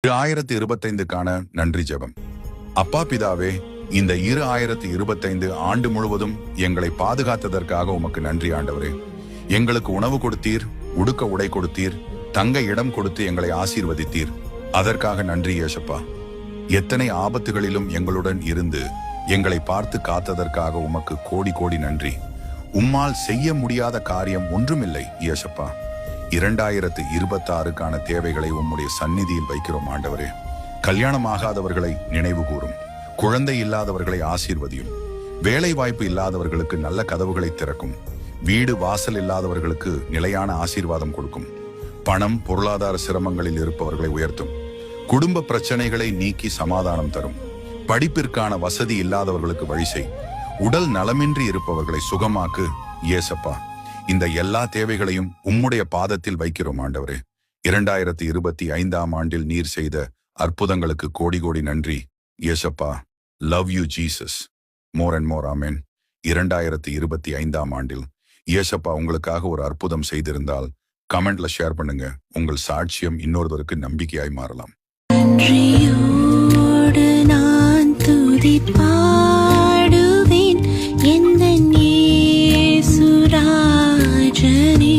2025க்கான நன்றி ஜெபம். அப்பா பிதாவே, இந்த 2025 ஆண்டு முழுவதும் எங்களை பாதுகாத்ததற்காக உமக்கு நன்றி ஆண்டவரே. எங்களுக்கு உணவு கொடுத்தீர், உடுக்க உடை கொடுத்தீர், தங்க இடம் கொடுத்து எங்களை ஆசீர்வதித்தீர். அதற்காக நன்றி ஏசப்பா. எத்தனை ஆபத்துகளிலும் எங்களுடன் இருந்து எங்களை பார்த்து காத்ததற்காக உமக்கு கோடி கோடி நன்றி. உம்மால் செய்ய முடியாத காரியம் ஒன்றுமில்லை ஏசப்பா. 2026க்கான தேவைகளை உம்முடைய சந்நிதியில் வைக்கிறோம் ஆண்டவரே. கல்யாணமாகாதவர்களை நினைவு கூறும், குழந்தை இல்லாதவர்களை ஆசீர்வதியும், வேலை வாய்ப்பு இல்லாதவர்களுக்கு நல்ல கதவுகளை திறக்கும், வீடு வாசல் இல்லாதவர்களுக்கு நிலையான ஆசீர்வாதம் கொடுக்கும், பணம் பொருளாதார சிரமங்களில் இருப்பவர்களை உயர்த்தும், குடும்ப பிரச்சனைகளை நீக்கி சமாதானம் தரும், படிப்பிற்கான வசதி இல்லாதவர்களுக்கு வழி செய், உடல் நலமின்றி இருப்பவர்களை சுகமாக்கு ஏசப்பா. இந்த எல்லா தேவைகளையும் உம்முடைய பாதத்தில் வைக்கிறோம் ஆண்டவரே. 2025ஆம் ஆண்டில் நீர் செய்த அற்புதங்களுக்கு கோடி கோடி நன்றி ஏசப்பா. Love you Jesus. More and more amen. 2025ஆம் ஆண்டில் ஏசப்பா உங்களுக்காக ஒரு அற்புதம் செய்திருந்தால் கமெண்ட்ல ஷேர் பண்ணுங்க. உங்கள் சாட்சியம் இன்னொருவருக்கு நம்பிக்கையாய் மாறலாம். நான் துதிப்பாடுவேன் எந்த இயேசு ராஜனே.